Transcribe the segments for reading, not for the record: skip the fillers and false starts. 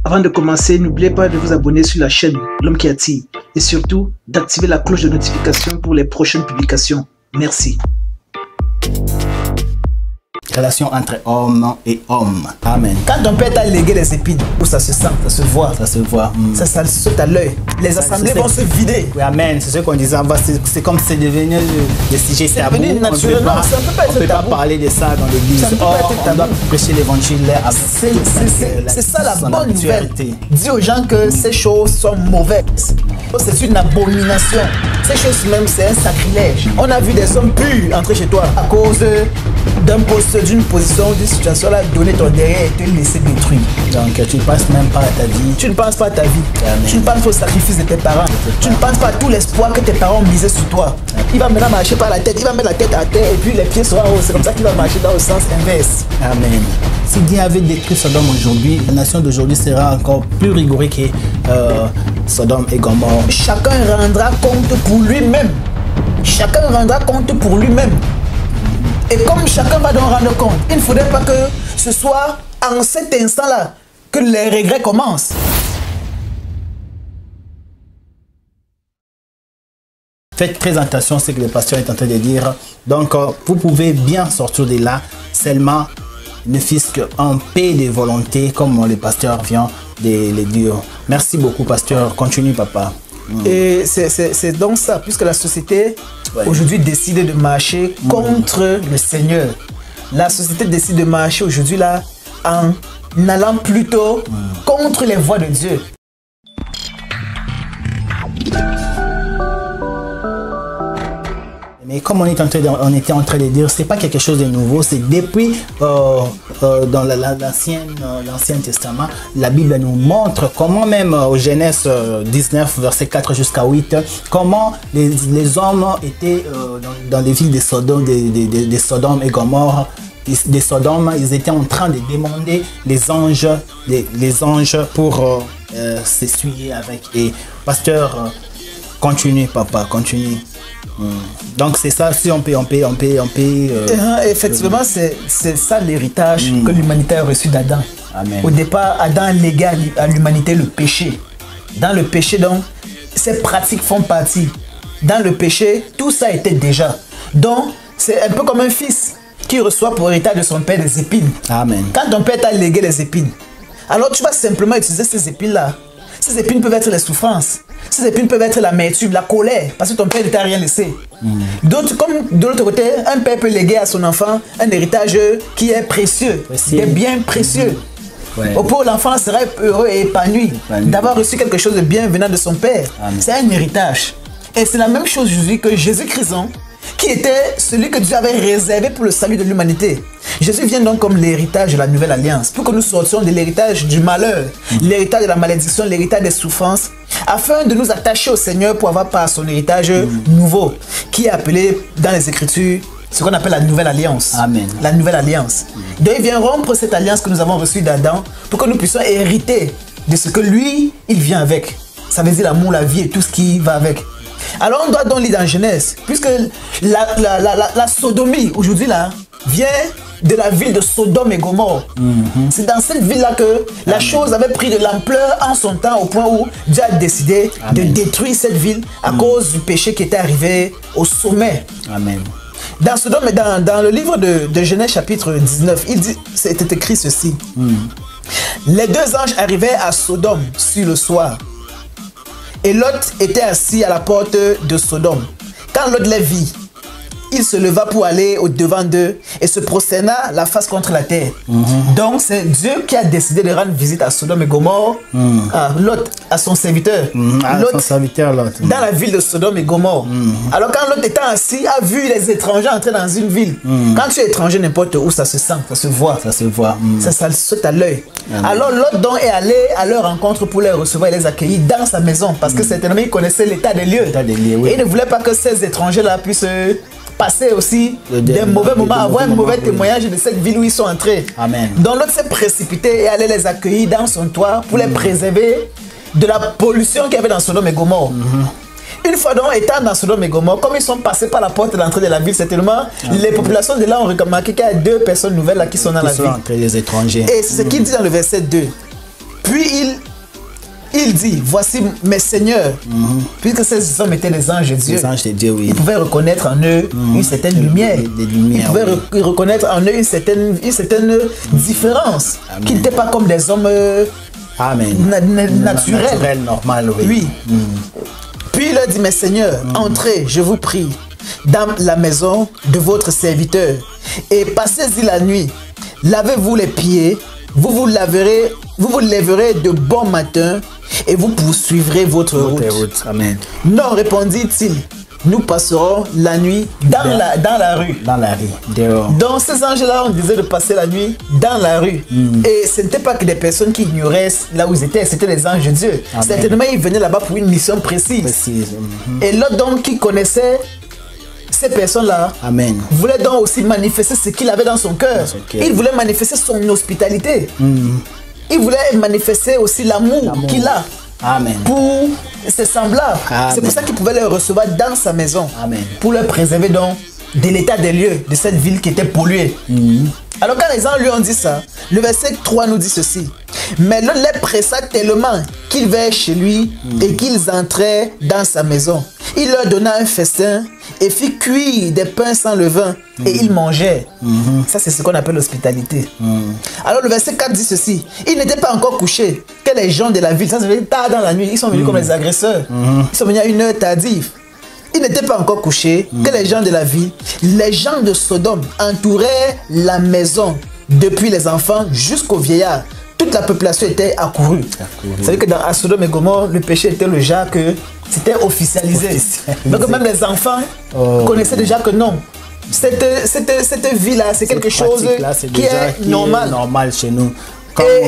Avant de commencer, n'oubliez pas de vous abonner sur la chaîne L'Homme qui attire et surtout d'activer la cloche de notification pour les prochaines publications. Merci. Relation entre homme et homme. Amen. Quand ton père t'a légué les épines, où ça se sent, ça se voit. Ça se voit. Ça saute à l'œil. Les assemblées vont se vider. Oui, amen. C'est ce qu'on disait avant. C'est comme c'est devenu le sujet tabou. C'est devenu naturel. Non, ça ne peut pas être tabou. On ne peut pas parler de ça dans l'église. On doit prêcher l'évangile. C'est ça la bonne nouvelle. Dis aux gens que ces choses sont mauvaises. C'est une abomination. Ces choses même, c'est un sacrilège. On a vu des hommes purs entrer chez toi à cause d'un poste, d'une position, d'une situation là, donner ton derrière et te laisser détruire. Donc tu ne penses même pas à ta vie. Tu ne penses pas à ta vie. Amen. Tu ne penses pas au sacrifice de tes parents. Tu ne penses pas à tout l'espoir que tes parents ont misé sur toi. Amen. Il va maintenant marcher par la tête, il va mettre la tête à terre et puis les pieds seront hauts. C'est comme ça qu'il va marcher dans le sens inverse. Amen. Si Dieu avait détruit Sodome aujourd'hui, la nation d'aujourd'hui sera encore plus rigoureuse que Sodome et Gomorrhe. Chacun rendra compte pour lui-même. Chacun rendra compte pour lui-même. Et comme chacun va donc rendre compte, il ne faudrait pas que ce soit en cet instant-là que les regrets commencent. Faites très attention à ce que le pasteur est en train de dire. Donc, vous pouvez bien sortir de là, seulement ne fût-ce qu'en paix de volonté, comme le pasteur vient de le dire. Merci beaucoup, pasteur. Continue, papa. Et c'est donc ça, puisque la société aujourd'hui décide de marcher contre le Seigneur. La société décide de marcher aujourd'hui là en allant plutôt contre les voies de Dieu. Mais comme on était en train de dire, c'est pas quelque chose de nouveau. C'est depuis dans l'Ancien Testament, la Bible nous montre comment même au Genèse 19, verset 4 jusqu'à 8, comment les hommes étaient dans les villes de Sodome, de Sodome et Gomorrhe. Des Sodome, ils étaient en train de demander les anges pour s'essuyer avec. Et pasteur, continue, papa, continue. Donc c'est ça, si on peut. Effectivement, c'est ça l'héritage que l'humanité a reçu d'Adam. Au départ, Adam léguait à l'humanité le péché. Dans le péché, donc, ces pratiques font partie. Dans le péché, tout ça était déjà. Donc, c'est un peu comme un fils qui reçoit pour héritage de son père des épines. Amen. Quand ton père t'a légué les épines, alors tu vas simplement utiliser ces épines-là. Ces épines peuvent être les souffrances. Ces épines peuvent être l'amertume, la colère, parce que ton père ne t'a rien laissé. D'autres, comme de l'autre côté, un père peut léguer à son enfant un héritage qui est précieux, des biens précieux. Au pour l'enfant serait heureux et épanoui d'avoir reçu quelque chose de bien venant de son père. C'est un héritage. Et c'est la même chose aujourd'hui que Jésus-Christ, qui était celui que Dieu avait réservé pour le salut de l'humanité. Jésus vient donc comme l'héritage de la nouvelle alliance, pour que nous sortions de l'héritage du malheur, l'héritage de la malédiction, l'héritage des souffrances, afin de nous attacher au Seigneur pour avoir par son héritage nouveau, qui est appelé dans les Écritures ce qu'on appelle la nouvelle alliance. Amen. La nouvelle alliance. Donc il vient rompre cette alliance que nous avons reçue d'Adam pour que nous puissions hériter de ce que lui, il vient avec. Ça veut dire l'amour, la vie et tout ce qui va avec. Alors on doit donc lire dans Genèse, puisque la sodomie aujourd'hui là vient de la ville de Sodome et Gomorrhe. C'est dans cette ville-là que la chose avait pris de l'ampleur en son temps au point où Dieu a décidé de détruire cette ville à cause du péché qui était arrivé au sommet. Amen. Dans Sodome, dans le livre de Genèse chapitre 19, il dit, c'était écrit ceci. Les deux anges arrivaient à Sodome sur le soir. Et Lot était assis à la porte de Sodome. Quand Lot les vit, il se leva pour aller au-devant d'eux et se prosterna la face contre la terre. Donc c'est Dieu qui a décidé de rendre visite à Sodome et Gomorre, à Lot, à son serviteur. Lot. Dans la ville de Sodome et Gomorre. Alors quand Lot étant assis, a vu les étrangers entrer dans une ville. Quand tu es étranger, n'importe où, ça se sent, ça se voit. Ça se voit. Ça saute à l'œil. Alors Lot donc est allé à leur rencontre pour les recevoir et les accueillir dans sa maison. Parce que certainement il connaissait l'état des lieux. Oui. Et il ne voulait pas que ces étrangers-là puissent passer aussi des mauvais moments, avoir un mauvais témoignage de cette ville où ils sont entrés. Amen. Donc l'autre s'est précipité et allait les accueillir dans son toit pour les préserver de la pollution qu'il y avait dans Sodome et Gomorrhe. Une fois donc étant dans Sodome et Gomorrhe, comme ils sont passés par la porte d'entrée de la ville, certainement les populations de là ont remarqué qu'il y a 2 personnes nouvelles là qui sont dans la ville. Entre les étrangers. Et c'est ce qu'il dit dans le verset 2. Puis il dit, voici mes seigneurs, puisque ces hommes étaient les anges de Dieu. Les anges de Dieu, oui. Ils pouvaient reconnaître en eux une certaine lumière. Des lumières, Ils pouvaient reconnaître en eux une certaine différence. Qu'ils n'étaient pas comme des hommes Amen. naturels. Normal, oui. Oui. Puis il leur dit, mes seigneurs, entrez, je vous prie, dans la maison de votre serviteur, et passez-y la nuit. Lavez-vous les pieds, vous vous lèverez de bon matin, et vous poursuivrez votre route. Amen. Non, répondit-il, nous passerons la nuit dans la rue. Dans la rue, dehors. Donc ces anges-là, on disait de passer la nuit dans la rue. Et ce n'était pas que des personnes qui ignoraient là où ils étaient, c'était les anges de Dieu. Amen. Certainement, ils venaient là-bas pour une mission précise. Et l'autre donc qui connaissait ces personnes-là, Amen, voulait donc aussi manifester ce qu'il avait dans son cœur. Il voulait manifester son hospitalité. Il voulait manifester aussi l'amour qu'il a. Amen. Pour ses semblables. C'est pour ça qu'il pouvait les recevoir dans sa maison. Amen. Pour les préserver donc de l'état des lieux de cette ville qui était polluée. Alors quand les anges lui ont dit ça, le verset 3 nous dit ceci. Mais l'homme les pressa tellement qu'ils vinrent chez lui et qu'ils entraient dans sa maison. Il leur donna un festin et fit cuire des pains sans levain et ils mangeaient. Ça c'est ce qu'on appelle l'hospitalité. Alors le verset 4 dit ceci. Ils n'étaient pas encore couchés que les gens de la ville, ça se fait tard dans la nuit, ils sont venus comme les agresseurs. Ils sont venus à une heure tardive. Ils n'étaient pas encore couchés que les gens de la ville, les gens de Sodome entouraient la maison depuis les enfants jusqu'aux vieillards. Toute la population était accourue. Vous savez que dans Sodome et Gomorrhe, le péché était le genre que c'était officialisé. Donc même les enfants connaissaient déjà que non. Cette vie-là, c'est quelque chose qui est normal. Normal chez nous.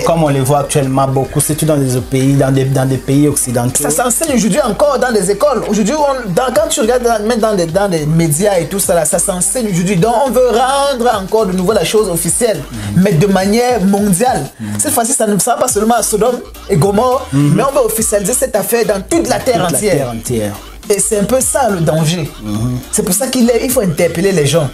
Comme on le voit actuellement beaucoup, surtout dans des pays, dans des pays occidentaux. Ça s'enseigne aujourd'hui encore dans les écoles. Aujourd'hui, quand tu regardes même dans les médias et tout ça, ça s'enseigne aujourd'hui. Donc, on veut rendre encore de nouveau la chose officielle, mais de manière mondiale. Cette fois-ci, ça ne sera pas seulement à Sodome et Gomorrhe, mais on veut officialiser cette affaire dans toute la terre entière. Et c'est un peu ça le danger. C'est pour ça qu'il faut interpeller les gens.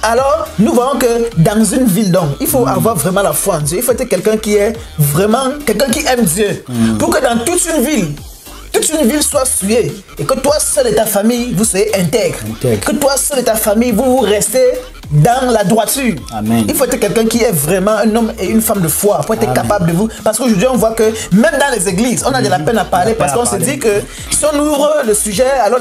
Alors, nous voyons que dans une ville, donc, il faut avoir vraiment la foi en Dieu. Il faut être quelqu'un qui est vraiment, quelqu'un qui aime Dieu. Pour que dans toute une ville soit souillée. Et que toi seul et ta famille, vous soyez intègres. Que toi seul et ta famille, vous restez dans la droiture. Amen. Il faut être quelqu'un qui est vraiment un homme et une femme de foi pour être capable de vous. Parce qu'aujourd'hui, on voit que même dans les églises, on a de la peine à parler parce qu'on se dit que si on ouvre le sujet, alors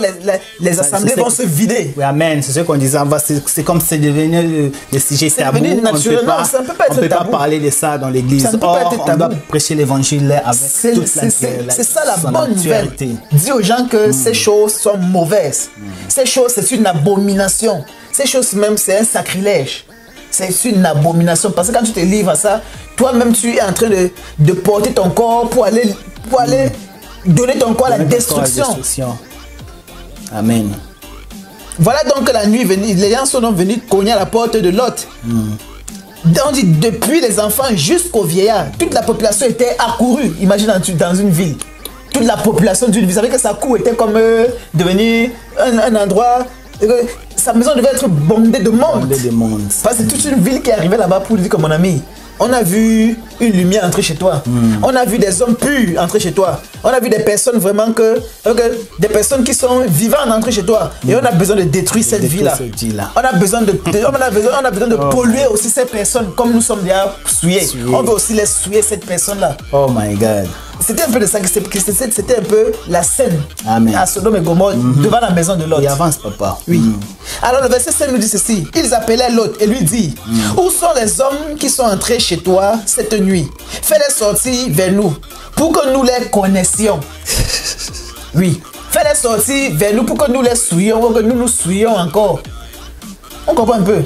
les assemblées vont se vider. Oui, amen. C'est ce qu'on disait. C'est comme si c'est devenu le sujet tabou. C'est devenu naturel. Non, ça ne peut pas être tabou. On ne peut pas parler de ça dans l'église. Ça ne peut pas être tabou. On doit prêcher l'évangile avec toute c'est ça la bonne nouvelle. Dis aux gens que ces choses sont mauvaises. Ces choses, c'est une abomination. Ces choses même, c'est un sacrilège. C'est une abomination. Parce que quand tu te livres à ça, toi-même, tu es en train de porter ton corps pour aller donner ton corps à la destruction. Amen. Voilà donc que la nuit venue, les gens sont venus cogner à la porte de Lot. On dit depuis les enfants jusqu'aux vieillards, toute la population était accourue. Imagine dans une ville. Toute la population d'une ville. Vous savez que sa cour était comme devenu un endroit. Sa maison devait être bondée de monde. Parce que c'est toute une ville qui est arrivée là-bas pour lui dire que mon ami, on a vu une lumière entrer chez toi. On a vu des hommes purs entrer chez toi. On a vu des personnes vraiment des personnes qui sont vivantes entrer chez toi. Et on a besoin de détruire cette vie-là. On a besoin de polluer aussi ces personnes comme nous sommes déjà souillés. On veut aussi les souiller cette personne-là. Oh my God. C'était un peu de ça, c'était un peu la scène. Amen. À Sodome et Gomorrhe, devant la maison de Lot. Et avance, papa. Oui. Alors le verset 5 nous dit ceci. Ils appelaient Lot et lui dit, où sont les hommes qui sont entrés chez toi cette nuit? Fais-les sortir vers nous, pour que nous les connaissions. Oui. Fais-les sortir vers nous pour que nous les souillions, pour que nous nous souillions encore. On comprend un peu.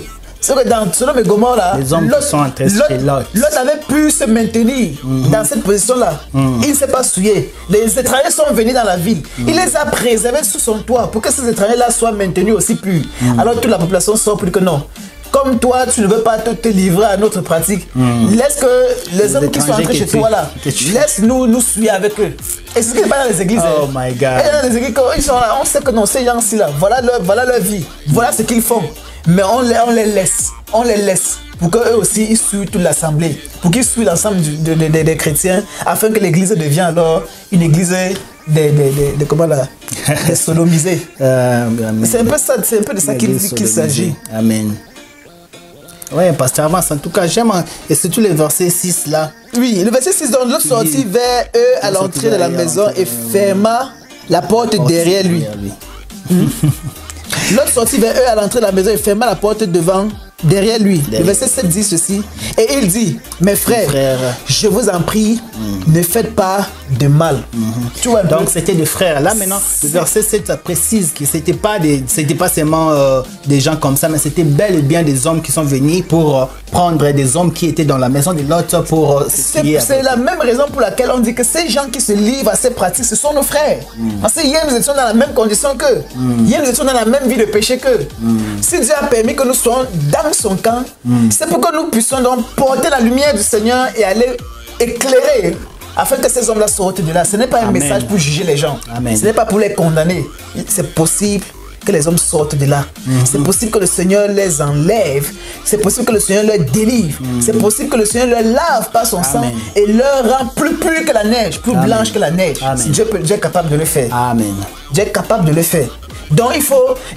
C'est que dans Sodome et Gomorrhe, là, les hommes qui sont entrés chez Lot. Lot avait pu se maintenir dans cette position-là. Il ne s'est pas souillé. Les étrangers sont venus dans la ville. Il les a préservés sous son toit pour que ces étrangers-là soient maintenus aussi plus. Alors toute la population sort pour dire que non. Comme toi, tu ne veux pas te livrer à notre pratique, laisse que les hommes qui sont entrés chez toi là, laisse-nous suivre avec eux. Et c'est ce qui n'est pas dans les églises. Oh my God. Et dans les églises, quand ils sont là, on sait que non, ces gens-ci là, voilà leur vie, voilà ce qu'ils font. Mais on les laisse pour qu'eux aussi ils suivent toute l'assemblée, pour qu'ils suivent l'ensemble des chrétiens, afin que l'église devienne alors une église comment là, des sodomisés. C'est un peu ça, c'est un peu de ça qu'il s'agit. Amen. Oui, pasteur, avance. En tout cas, j'aime. Et surtout le verset 6 là. Oui, le verset 6, donc l'autre sortit vers eux à l'entrée de la maison et ferma la porte derrière lui. L'autre sortit vers eux à l'entrée de la maison et ferma la porte derrière lui. Le verset 7 dit ceci. Et il dit, mes frères, je vous en prie, ne faites pas de mal. Tu vois, donc c'était des frères. Là maintenant, le verset 7 ça précise que c'était pas seulement des gens comme ça, mais c'était bel et bien des hommes qui sont venus pour prendre des hommes qui étaient dans la maison de l'autre pour c'est la même raison pour laquelle on dit que ces gens qui se livrent à ces pratiques, ce sont nos frères. Parce que hier nous étions dans la même condition qu'eux. Hier nous étions dans la même vie de péché qu'eux. Si Dieu a permis que nous soyons dans son camp, c'est pour que nous puissions donc porter la lumière du Seigneur et aller éclairer afin que ces hommes-là sortent de là. Ce n'est pas un message pour juger les gens. Ce n'est pas pour les condamner. C'est possible que les hommes sortent de là. C'est possible que le Seigneur les enlève. C'est possible que le Seigneur les délivre. C'est possible que le Seigneur les lave par son sang et leur rend plus pur que la neige, plus blanche que la neige. Dieu est capable de le faire. Amen. Dieu est capable de le faire. Donc il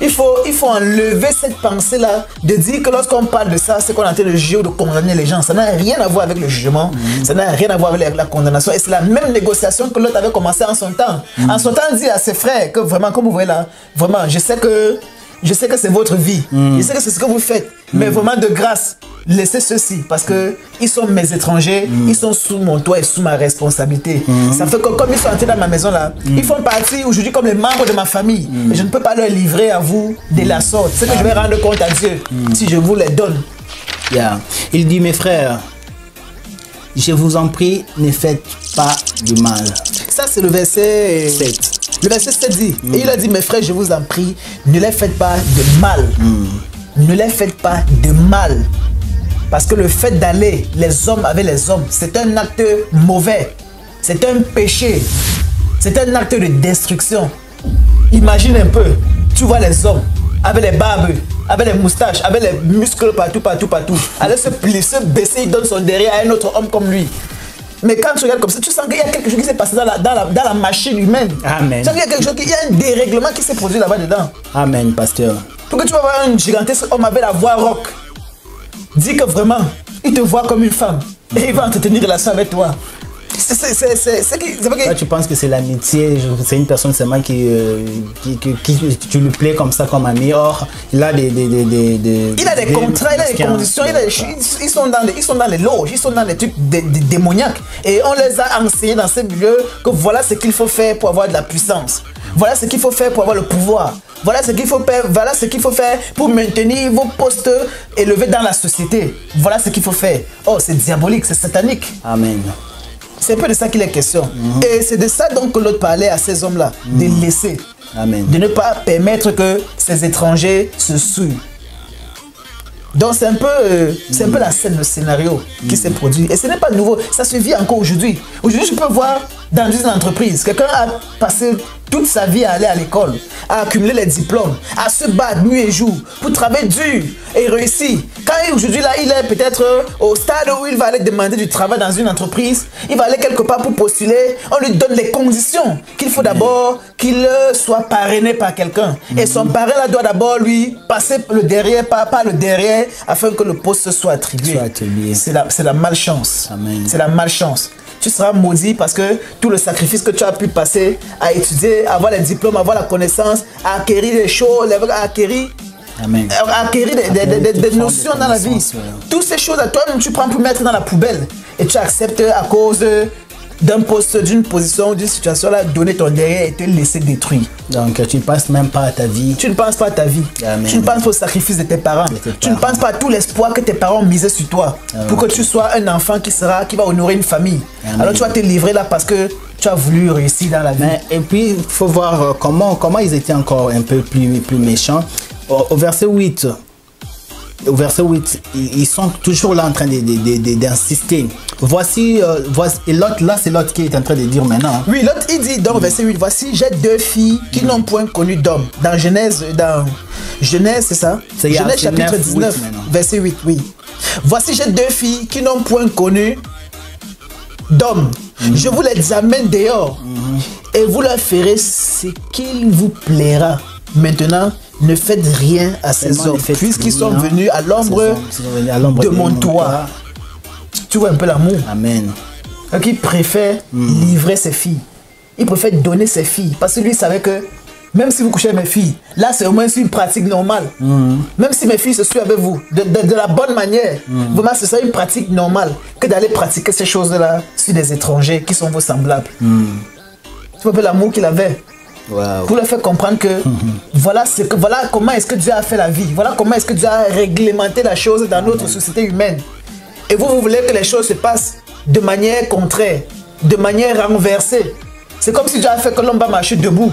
faut enlever cette pensée-là de dire que lorsqu'on parle de ça, c'est qu'on est en train de juger ou de condamner les gens. Ça n'a rien à voir avec le jugement, ça n'a rien à voir avec la condamnation. Et c'est la même négociation que l'autre avait commencé en son temps. En son temps, il dit à ses frères que vraiment, comme vous voyez là, vraiment, je sais que c'est votre vie, je sais que c'est ce que vous faites, mais vraiment de grâce, laissez ceci parce que ils sont mes étrangers, ils sont sous mon toit et sous ma responsabilité. Ça fait que comme ils sont entrés dans ma maison là, ils font partie aujourd'hui comme les membres de ma famille. Et je ne peux pas leur livrer à vous de la sorte. C'est que je vais rendre compte à Dieu si je vous les donne. Il dit, mes frères, je vous en prie, ne faites pas du mal. Ça c'est le verset 7. Le verset 7 dit, et il a dit, mes frères, je vous en prie, ne les faites pas de mal. Ne les faites pas de mal. Parce que le fait d'aller les hommes avec les hommes, c'est un acte mauvais. C'est un péché. C'est un acte de destruction. Imagine un peu, tu vois les hommes avec les barbes, avec les moustaches, avec les muscles partout. Aller se baisser, il donne son derrière à un autre homme comme lui. Mais quand tu regardes comme ça, tu sens qu'il y a quelque chose qui s'est passé dans la machine humaine. Amen. Tu sens qu'il y a quelque chose, il y a un dérèglement qui s'est produit là-bas dedans. Amen, pasteur. Pour que tu vas voir un gigantesque homme avec la voix rock, dis que vraiment, il te voit comme une femme et il va entretenir une relation avec toi. Là, tu penses que c'est l'amitié, c'est une personne seulement qui tu lui plais comme ça, comme ami. Or, il a des contrats, il a des conditions, ils sont dans les loges, ils sont dans les trucs démoniaques. Et on les a enseignés dans ces milieux que voilà ce qu'il faut faire pour avoir de la puissance. Voilà ce qu'il faut faire pour avoir le pouvoir. Voilà ce qu'il faut faire pour maintenir vos postes élevés dans la société. Voilà ce qu'il faut faire. Oh, c'est diabolique, c'est satanique. Amen. C'est un peu de ça qu'il est question. Et c'est de ça donc que l'autre parlait à ces hommes-là. De laisser. Amen. De ne pas permettre que ces étrangers se souillent. Donc c'est un peu la scène, le scénario qui s'est produit. Et ce n'est pas nouveau, ça se vit encore aujourd'hui. Aujourd'hui, je peux voir dans une entreprise, quelqu'un a passé toute sa vie à aller à l'école, à accumuler les diplômes, à se battre nuit et jour pour travailler dur et réussir. Quand aujourd'hui là, il est peut-être au stade où il va aller demander du travail dans une entreprise, il va aller quelque part pour postuler, on lui donne les conditions qu'il faut d'abord qu'il soit parrainé par quelqu'un. Et son parrain là doit d'abord lui passer le derrière, par le derrière, afin que le poste soit attribué. C'est la malchance. C'est la malchance. Tu seras maudit parce que tout le sacrifice que tu as pu passer à étudier, à avoir les diplômes, à avoir la connaissance, à acquérir des choses, à acquérir des notions dans la vie. Toutes ces choses, toi-même, tu prends pour mettre dans la poubelle et tu acceptes à cause d'un poste, d'une position, d'une situation là, donner ton derrière et te laisser détruire. Donc tu ne penses même pas à ta vie. Tu ne penses pas à ta vie. Amen. Tu ne penses pas au sacrifice de tes parents. Tu ne penses pas à tout l'espoir que tes parents misaient sur toi. Pour que tu sois un enfant qui va honorer une famille. Amen. Alors tu vas te livrer là parce que tu as voulu réussir dans la vie. Et puis il faut voir comment ils étaient encore un peu plus méchants. Au verset 8. Au verset 8, ils sont toujours là en train d'insister. Voici, et l'autre là, c'est l'autre qui est en train de dire maintenant. Oui, l'autre il dit dans verset 8, voici j'ai 2 filles qui n'ont point connu d'homme. Dans Genèse, c'est ça? Genèse chapitre 19, verset 8, oui. Voici j'ai 2 filles qui n'ont point connu d'homme. Je vous les amène dehors et vous leur ferez ce qu'il vous plaira. Maintenant, ne faites rien à ces hommes, puisqu'ils sont venus à l'ombre de mon toit. Tu vois un peu l'amour. Amen. Donc il préfère livrer ses filles. Il préfère donner ses filles. Parce que lui il savait que même si vous couchez mes filles, là c'est au moins une pratique normale. Même si mes filles se suivent avec vous, de la bonne manière, vraiment ce serait une pratique normale que d'aller pratiquer ces choses-là sur des étrangers qui sont vos semblables. Tu vois un peu l'amour qu'il avait. Wow. Pour leur faire comprendre que voilà comment est-ce que Dieu a fait la vie, voilà comment est-ce que Dieu a réglementé la chose dans notre société humaine. Et vous voulez que les choses se passent de manière contraire, de manière renversée. C'est comme si Dieu a fait que l'homme va marcher debout.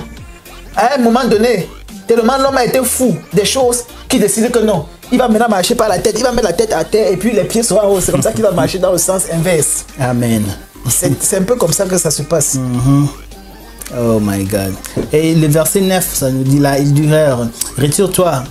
À un moment donné, tellement l'homme a été fou des choses qui décident que non. Il va maintenant marcher par la tête, il va mettre la tête à terre et puis les pieds seront en haut. C'est comme ça qu'il va marcher dans le sens inverse. Amen. C'est un peu comme ça que ça se passe. Oh my God. Et le verset 9, ça nous dit là, ils durèrent. Retire-toi,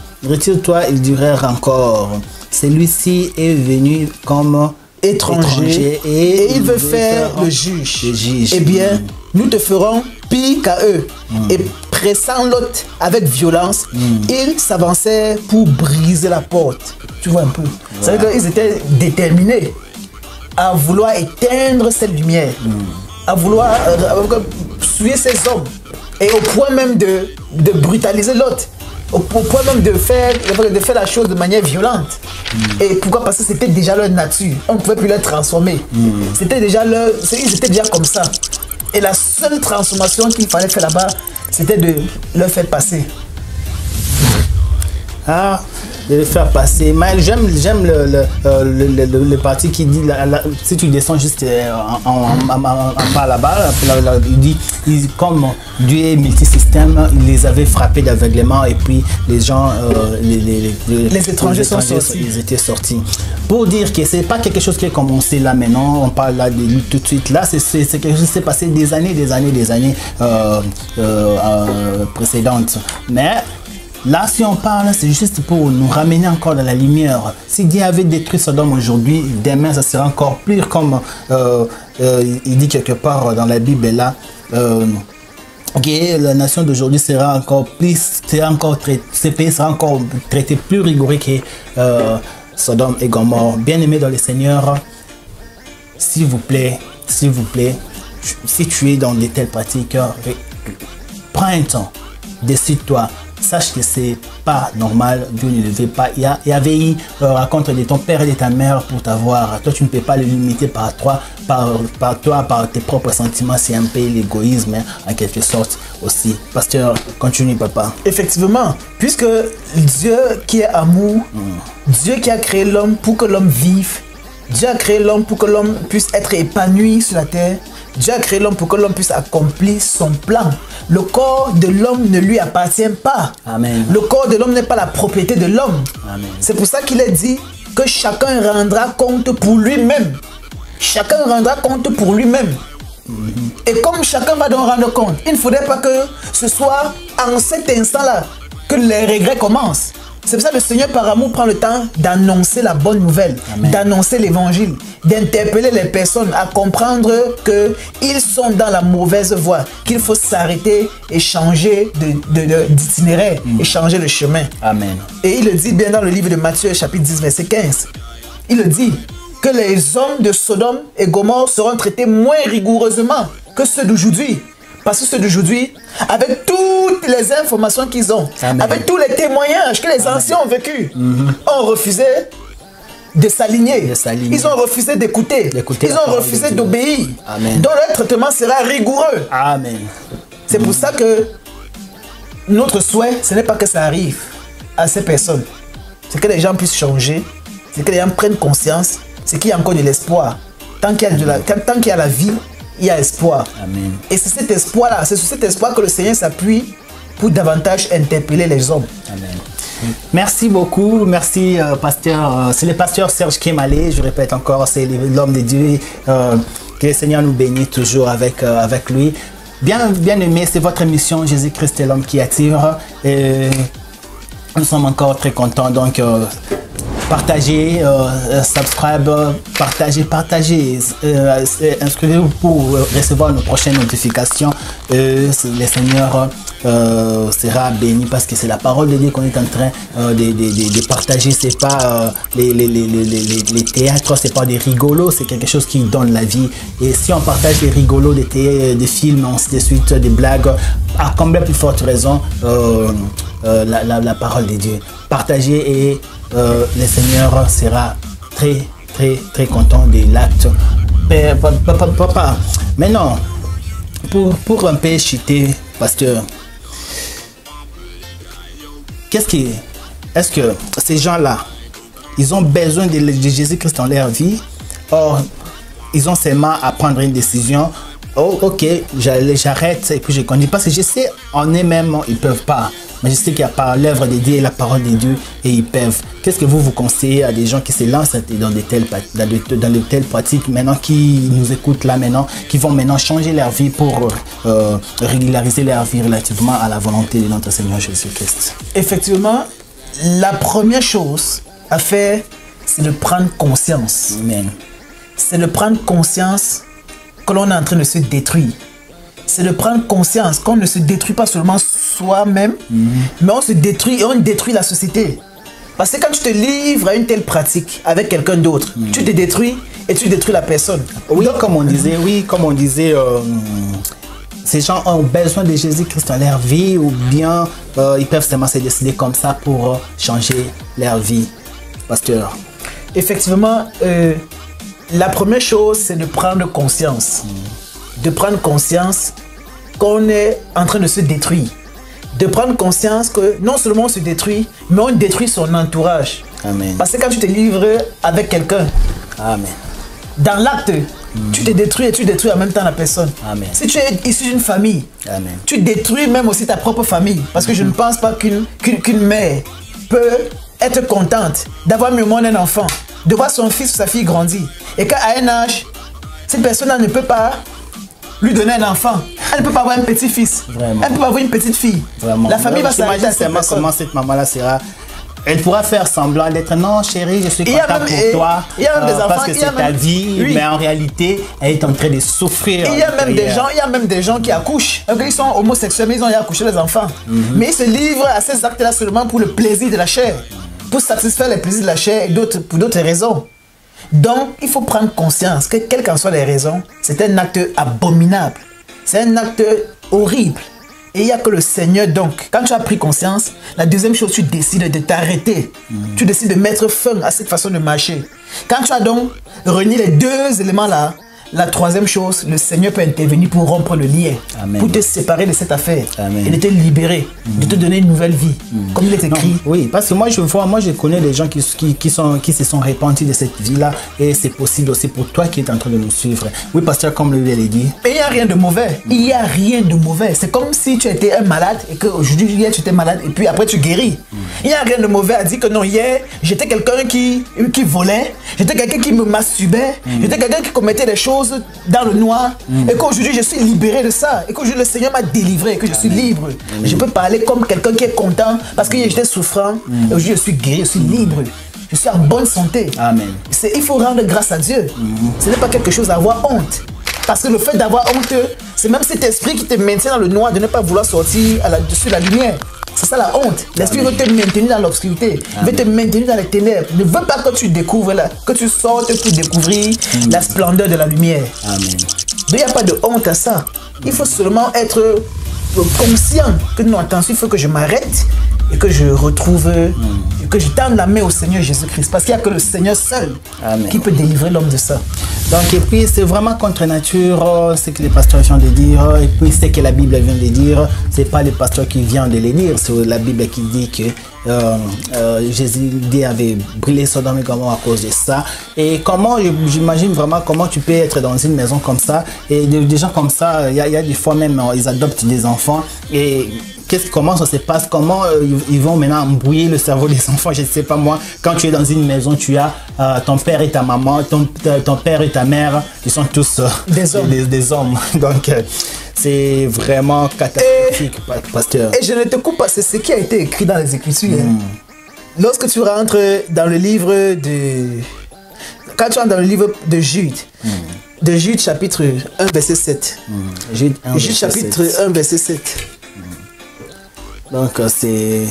ils durèrent encore. Celui-ci est venu comme étranger et il veut faire le juge. Eh bien, nous te ferons pire qu'à eux. Et pressant l'autre avec violence, ils s'avançaient pour briser la porte. Tu vois un peu. C'est-à-dire qu'ils étaient déterminés à vouloir éteindre cette lumière. À vouloir souiller ces hommes et au point même de brutaliser l'autre, au point même de faire la chose de manière violente. Et pourquoi? Parce que c'était déjà leur nature, on ne pouvait plus les transformer. C'était déjà ils étaient déjà comme ça. Et la seule transformation qu'il fallait faire là-bas, c'était de leur faire passer. Ah, de le faire passer. Mais j'aime le parti qui dit, si tu descends juste par là-bas, il dit, comme Dieu est multisystème, il les avait frappés d'aveuglement et puis les gens, les étrangers sont sortis. Ils étaient sortis. Pour dire que c'est pas quelque chose qui a commencé là maintenant, on parle là de lui tout de suite. Là, c'est quelque chose qui s'est passé des années précédentes. Mais là, si on parle, c'est juste pour nous ramener encore dans la lumière. Si Dieu avait détruit Sodome aujourd'hui, demain, ça sera encore plus comme il dit quelque part dans la Bible là. La nation d'aujourd'hui sera encore plus, ce pays sera encore traité plus rigoureux que Sodome et Gomorrhe. Bien aimé dans le Seigneur, s'il vous plaît, si tu es dans de telles pratiques, prends un temps, décide-toi. Sache que c'est pas normal, Dieu ne le veut pas. Il y avait eu raconte de ton père et de ta mère pour t'avoir. Toi, tu ne peux pas le limiter par tes propres sentiments. C'est un peu l'égoïsme, hein, en quelque sorte aussi. Pasteur, continue, papa. Effectivement, puisque Dieu qui est amour, Dieu qui a créé l'homme pour que l'homme vive, Dieu a créé l'homme pour que l'homme puisse être épanoui sur la terre. Dieu a créé l'homme pour que l'homme puisse accomplir son plan. Le corps de l'homme ne lui appartient pas. Amen. Le corps de l'homme n'est pas la propriété de l'homme. C'est pour ça qu'il est dit que chacun rendra compte pour lui-même. Chacun rendra compte pour lui-même. Et comme chacun va donc rendre compte, il ne faudrait pas que ce soit en cet instant-là que les regrets commencent. C'est pour ça que le Seigneur, par amour, prend le temps d'annoncer la bonne nouvelle, d'annoncer l'évangile, d'interpeller les personnes à comprendre qu'ils sont dans la mauvaise voie, qu'il faut s'arrêter et changer d'itinéraire et changer de chemin. Amen. Et il le dit bien dans le livre de Matthieu, chapitre 10, verset 15. Il le dit que les hommes de Sodome et Gomorrhe seront traités moins rigoureusement que ceux d'aujourd'hui. Parce que ceux d'aujourd'hui, avec toutes les informations qu'ils ont, avec tous les témoignages que les anciens ont vécus, ont refusé de s'aligner. Ils ont refusé d'écouter. Ils ont refusé d'obéir. Donc leur traitement sera rigoureux. Amen. C'est pour ça que notre souhait, ce n'est pas que ça arrive à ces personnes. C'est que les gens puissent changer. C'est que les gens prennent conscience. C'est qu'il y a encore de l'espoir. Tant qu'il y a la vie, il y a espoir. Amen. Et c'est cet espoir-là, c'est sur cet espoir que le Seigneur s'appuie pour davantage interpeller les hommes. Amen. Merci beaucoup, merci pasteur. C'est le pasteur Serge Kémalé, je répète encore, c'est l'homme de Dieu. Que le Seigneur nous bénisse toujours avec lui. Bien aimé, c'est votre émission Jésus-Christ est l'homme qui attire. Et nous sommes encore très contents. Donc, partagez, subscribe, partagez. Inscrivez-vous pour recevoir nos prochaines notifications. Le Seigneur sera béni parce que c'est la parole de Dieu qu'on est en train de partager. C'est pas les théâtres, c'est pas des rigolos, c'est quelque chose qui donne la vie. Et si on partage des rigolos, des films, ainsi de suite, des blagues, à combien plus forte raison la parole de Dieu. Partagez et le Seigneur sera très content de l'acte. Papa, maintenant, pour un peu chuter, pasteur, est-ce que ces gens-là, ils ont besoin de Jésus-Christ dans leur vie? Or, ils ont seulement à prendre une décision. Oh, ok, j'arrête et puis je continue. Parce que je sais, en eux-mêmes, ils ne peuvent pas. Mais je sais qu'il y a par l'œuvre de Dieu et la parole de Dieu et ils peuvent. Qu'est-ce que vous conseillez à des gens qui se lancent dans de telles pratiques maintenant, qui nous écoutent là maintenant, qui vont maintenant changer leur vie pour régulariser leur vie relativement à la volonté de notre Seigneur Jésus-Christ? Effectivement, la première chose à faire, c'est de prendre conscience. Amen. C'est de prendre conscience que l'on est en train de se détruire. C'est de prendre conscience qu'on ne se détruit pas seulement soi-même, mais on se détruit et on détruit la société. Parce que quand tu te livres à une telle pratique avec quelqu'un d'autre, tu te détruis et tu détruis la personne. Oui, donc, comme on disait, ces gens ont besoin de Jésus-Christ dans leur vie ou bien ils peuvent seulement se décider comme ça pour changer leur vie, pasteur? Effectivement, la première chose, c'est de prendre conscience. De prendre conscience qu'on est en train de se détruire. De prendre conscience que non seulement on se détruit, mais on détruit son entourage. Amen. Parce que quand tu te livres avec quelqu'un, dans l'acte, tu te détruis et tu détruis en même temps la personne. Amen. Si tu es issu d'une famille, tu détruis même aussi ta propre famille. Parce que je ne pense pas qu'une mère peut être contente d'avoir mieux un enfant, de voir son fils ou sa fille grandir. Et qu'à un âge, cette personne-là ne peut pas lui donner un enfant. Elle ne peut pas avoir un petit-fils. Elle ne peut pas avoir une petite fille. Vraiment. La famille va s'arrêter à cette personne. Comment cette maman-là sera... Elle pourra faire semblant d'être non chérie, je suis content pour toi. Il y a même des enfants, parce que c'est ta vie, mais en réalité, elle est en train de souffrir. Il y a même des gens qui accouchent. Ils sont homosexuels, mais ils ont accouché les enfants. Mais ils se livrent à ces actes-là seulement pour le plaisir de la chair. Pour satisfaire les plaisirs de la chair et pour d'autres raisons. Donc, il faut prendre conscience que, quelles qu'en soient les raisons, c'est un acte abominable. C'est un acte horrible. Et il n'y a que le Seigneur, donc, quand tu as pris conscience, la deuxième chose, tu décides de t'arrêter. Tu décides de mettre fin à cette façon de marcher. Quand tu as donc renié les deux éléments-là, la troisième chose, le Seigneur peut intervenir pour rompre le lien, pour te séparer de cette affaire et de te libérer, de te donner une nouvelle vie, comme il est écrit. Non, oui, parce que moi je connais des gens qui se sont repentis de cette vie-là et c'est possible aussi pour toi qui es en train de nous suivre. Oui, pasteur, comme le l'a dit. Et il n'y a rien de mauvais. Il n'y a rien de mauvais. C'est comme si tu étais un malade et qu'aujourd'hui, hier, tu étais malade et puis après tu guéris. Il n'y a rien de mauvais à dire que non, hier, j'étais quelqu'un qui volait, j'étais quelqu'un qui me masturbait, j'étais quelqu'un qui commettait des choses dans le noir et qu'aujourd'hui je suis libéré de ça et qu'aujourd'hui le Seigneur m'a délivré et que je suis libre. Je peux parler comme quelqu'un qui est content parce que j'étais souffrant et aujourd'hui je suis guéri, je suis libre, je suis en bonne santé. Amen. Il faut rendre grâce à Dieu. Ce n'est pas quelque chose à avoir honte. Parce que le fait d'avoir honte, c'est même cet esprit qui te maintient dans le noir, de ne pas vouloir sortir sur la lumière. C'est ça la honte. L'esprit veut te maintenir dans l'obscurité, veut te maintenir dans les ténèbres. Ne veut pas que tu découvres, que tu sortes pour découvrir la splendeur de la lumière. Amen. Il n'y a pas de honte à ça. Il faut seulement être conscient que non, attention, il faut que je m'arrête et que je retrouve, et que je tende la main au Seigneur Jésus-Christ. Parce qu'il n'y a que le Seigneur seul qui peut délivrer l'homme de ça. Donc, et puis, c'est vraiment contre nature, ce que les pasteurs viennent de dire, et puis ce que la Bible vient de dire. C'est pas les pasteurs qui viennent de les dire, c'est la Bible qui dit que Jésus avait brûlé Sodome et Gomorrhe à cause de ça. Et comment, j'imagine vraiment comment tu peux être dans une maison comme ça, et des gens comme ça, il y a des fois même, ils adoptent des enfants, et comment ça se passe, comment ils vont maintenant embrouiller le cerveau des enfants, je ne sais pas moi. Quand tu es dans une maison, tu as ton père et ta maman, ton père et ta mère, ils sont tous des hommes. Donc c'est vraiment catastrophique, pasteur. Et je ne te coupe pas, c'est ce qui a été écrit dans les Écritures. Lorsque tu rentres dans le livre de... Quand tu rentres dans le livre de Jude, de Jude chapitre 1 verset 7. Jude chapitre 1 verset 7. Donc c'est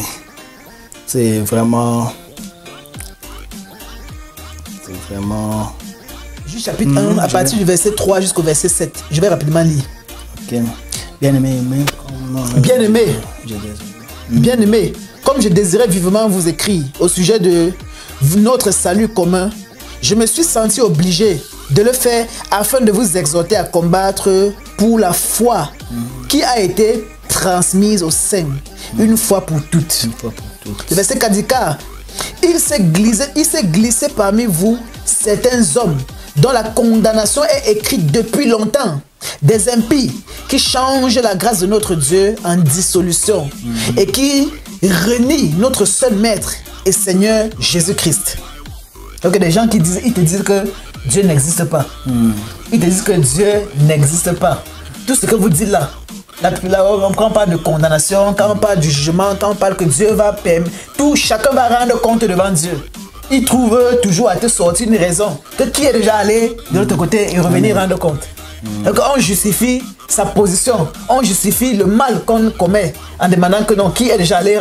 vraiment Jude chapitre 1 à partir du verset 3 jusqu'au verset 7. Je vais rapidement lire. Ok. Bien-aimé, bien-aimé, comme je désirais vivement vous écrire au sujet de notre salut commun, je me suis senti obligé de le faire afin de vous exhorter à combattre pour la foi qui a été transmise aux saints une fois pour toutes. Le verset 4 dit, car il s'est glissé parmi vous certains hommes dont la condamnation est écrite depuis longtemps, des impies qui changent la grâce de notre Dieu en dissolution et qui renient notre seul maître et Seigneur Jésus-Christ. Donc des gens qui disent, ils te disent que Dieu n'existe pas. Ils te disent que Dieu n'existe pas. Tout ce que vous dites là, quand on parle de condamnation, quand on parle du jugement, quand on parle que Dieu va permettre, chacun va rendre compte devant Dieu. Il trouve toujours à te sortir une raison que qui est déjà allé de l'autre côté et revenir rendre compte. Donc on justifie sa position, on justifie le mal qu'on commet en demandant que non, qui est déjà allé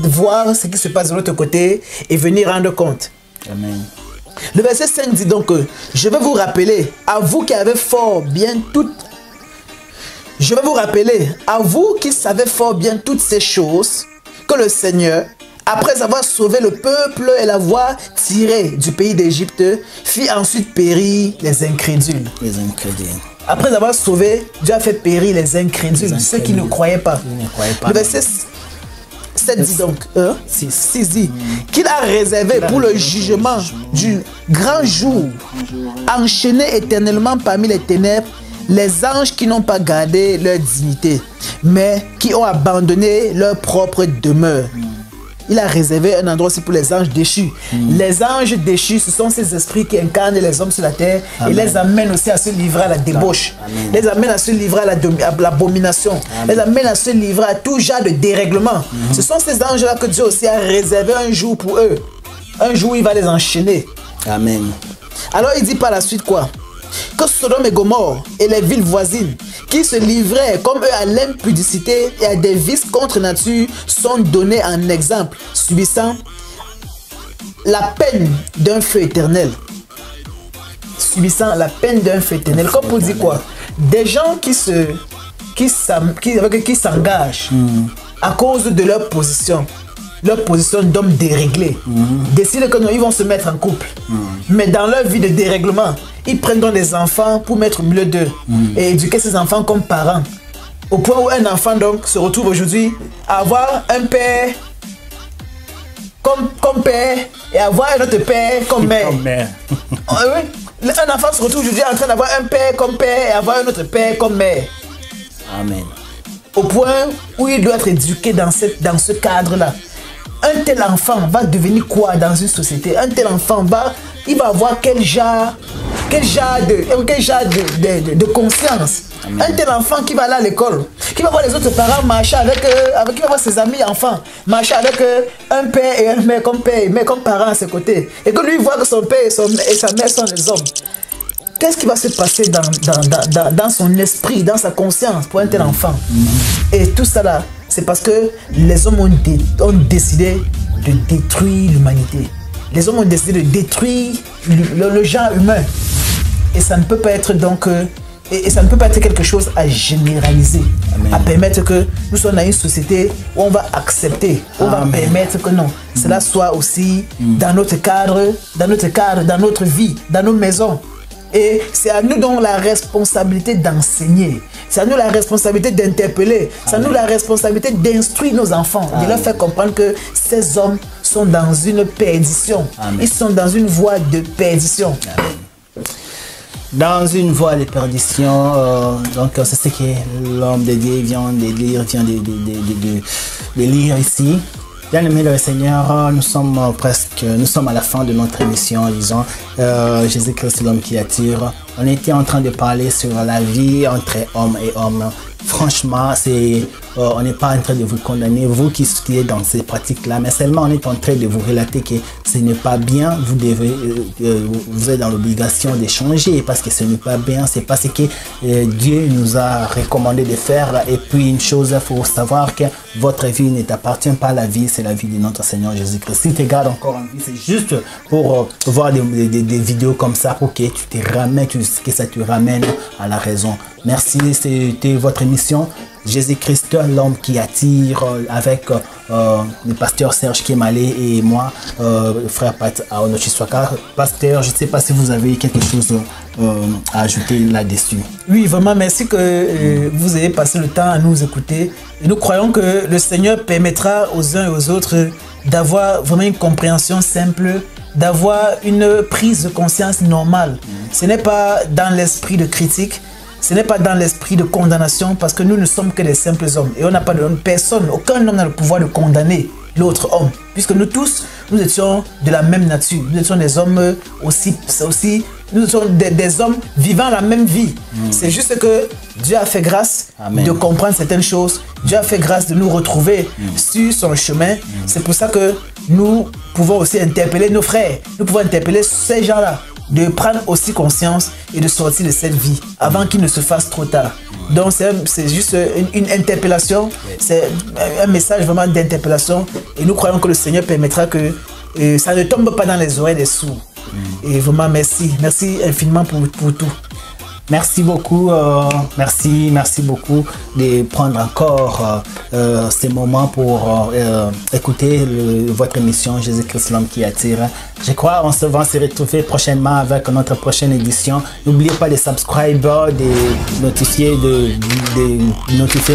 voir ce qui se passe de l'autre côté et venir rendre compte. Amen. Le verset 5 dit donc que je vais vous rappeler, à vous qui avez fort bien toutes... Je vais vous rappeler, à vous qui savez fort bien toutes ces choses, que le Seigneur, après avoir sauvé le peuple et l'avoir tiré du pays d'Égypte, fit ensuite périr les incrédules. Les incrédules. Après avoir sauvé, Dieu a fait périr les incrédules, ceux qui ne croyaient pas. Le verset 7 dit donc, 6 dit, qu'il a réservé pour le jugement du grand jour, enchaîné éternellement parmi les ténèbres, les anges qui n'ont pas gardé leur dignité, mais qui ont abandonné leur propre demeure. Il a réservé un endroit aussi pour les anges déchus. Les anges déchus, ce sont ces esprits qui incarnent les hommes sur la terre. Amen. Et les amènent aussi à se livrer à la débauche. Amen. Les amènent à se livrer à l'abomination. Les amènent à se livrer à tout genre de dérèglement. Ce sont ces anges-là que Dieu aussi a réservé un jour pour eux. Un jour, il va les enchaîner. Amen. Alors, il dit par la suite quoi? Que Sodome et Gomorrhe et les villes voisines qui se livraient comme eux à l'impudicité et à des vices contre nature sont donnés en exemple, subissant la peine d'un feu éternel. Subissant la peine d'un feu éternel. Comme pour dire quoi? Des gens qui s'engagent à cause de leur position d'hommes déréglés, décident que non, ils vont se mettre en couple. Mais dans leur vie de dérèglement, ils prennent donc des enfants pour mettre au milieu d'eux et éduquer ces enfants comme parents. Au point où un enfant donc se retrouve aujourd'hui à avoir un père comme père et avoir un autre père comme mère. Oui. Un enfant se retrouve aujourd'hui en train d'avoir un père comme père et avoir un autre père comme mère. Amen. Au point où il doit être éduqué dans ce cadre-là. Un tel enfant va devenir quoi dans une société? Un tel enfant il va avoir quel genre de conscience? Amen. Un tel enfant qui va aller à l'école, qui va voir les autres parents marcher qui va voir ses amis enfants marcher avec un père et un mère comme parents à ses côtés, et que lui voit que son père et sa mère sont des hommes. Qu'est-ce qui va se passer dans son esprit, dans sa conscience pour un tel enfant? Et tout ça là, c'est parce que les hommes ont décidé de détruire l'humanité. Les hommes ont décidé de détruire le genre humain. Et ça ne peut pas être donc Et ça ne peut pas être quelque chose à généraliser, Amen. à permettre que nous soyons dans une société où on va accepter, où on va Amen. permettre que non, cela soit aussi dans notre cadre, dans notre vie, dans nos maisons. Et c'est à nous donc la responsabilité d'enseigner. C'est à nous la responsabilité d'interpeller. C'est à nous la responsabilité d'instruire nos enfants, de leur faire comprendre que ces hommes sont dans une perdition. Amen. Ils sont dans une voie de perdition. Amen. Dans une voie de perdition, donc c'est ce que l'homme de Dieu vient de lire ici. Bien aimé le Seigneur, nous sommes à la fin de notre émission, disons, Jésus-Christ, l'homme qui attire. On était en train de parler sur la vie entre hommes et hommes. Franchement, on n'est pas en train de vous condamner, vous qui êtes dans ces pratiques-là, mais seulement on est en train de vous relater que ce n'est pas bien, vous êtes dans l'obligation de changer parce que ce n'est pas bien, c'est pas ce que Dieu nous a recommandé de faire. Et puis une chose, il faut savoir que votre vie ne t'appartient pas à la vie, c'est la vie de notre Seigneur Jésus-Christ. Si tu gardes encore en vie, c'est juste pour voir des vidéos comme ça, pour que tu te ramènes, que ça te ramène à la raison. Merci, c'était votre émission Jésus-Christ, l'homme qui attire, avec le pasteur Serge Kemalé et moi, frère Pat Aonochiswaka. Pasteur, je ne sais pas si vous avez quelque chose à ajouter là-dessus. Oui, vraiment, merci que vous ayez passé le temps à nous écouter. Et nous croyons que le Seigneur permettra aux uns et aux autres d'avoir vraiment une compréhension simple, d'avoir une prise de conscience normale. Ce n'est pas dans l'esprit de critique, ce n'est pas dans l'esprit de condamnation, parce que nous ne sommes que des simples hommes. Et on n'a pas de personne, aucun homme n'a le pouvoir de condamner l'autre homme. Puisque nous tous, nous étions de la même nature. Nous étions des hommes aussi nous sommes des hommes vivant la même vie. C'est juste que Dieu a fait grâce Amen. de comprendre certaines choses. Dieu a fait grâce de nous retrouver sur son chemin. C'est pour ça que nous pouvons aussi interpeller nos frères. Nous pouvons interpeller ces gens-là, de prendre aussi conscience et de sortir de cette vie avant qu'il ne se fasse trop tard. Donc c'est juste une interpellation, c'est un message vraiment d'interpellation, et nous croyons que le Seigneur permettra que ça ne tombe pas dans les oreilles des sourds. Et vraiment merci infiniment pour tout. Merci beaucoup, merci beaucoup de prendre encore ces moments pour écouter votre émission Jésus-Christ, l'homme qui attire. Je crois qu'on va se retrouver prochainement avec notre prochaine édition. N'oubliez pas de subscribe, de notifier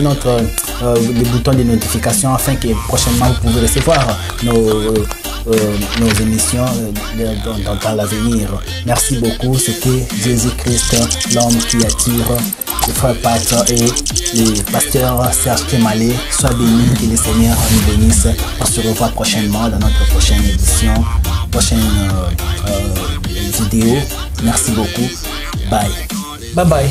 notre le bouton de notification afin que prochainement vous pouvez recevoir nos émissions dans l'avenir. Merci beaucoup, c'était Jésus-Christ, l'homme qui attire, le frère Pat et le pasteur Serge Kemalé. Sois béni, que le Seigneur nous bénisse. On se revoit prochainement dans notre prochaine édition, prochaine vidéo. Merci beaucoup. Bye. Bye bye.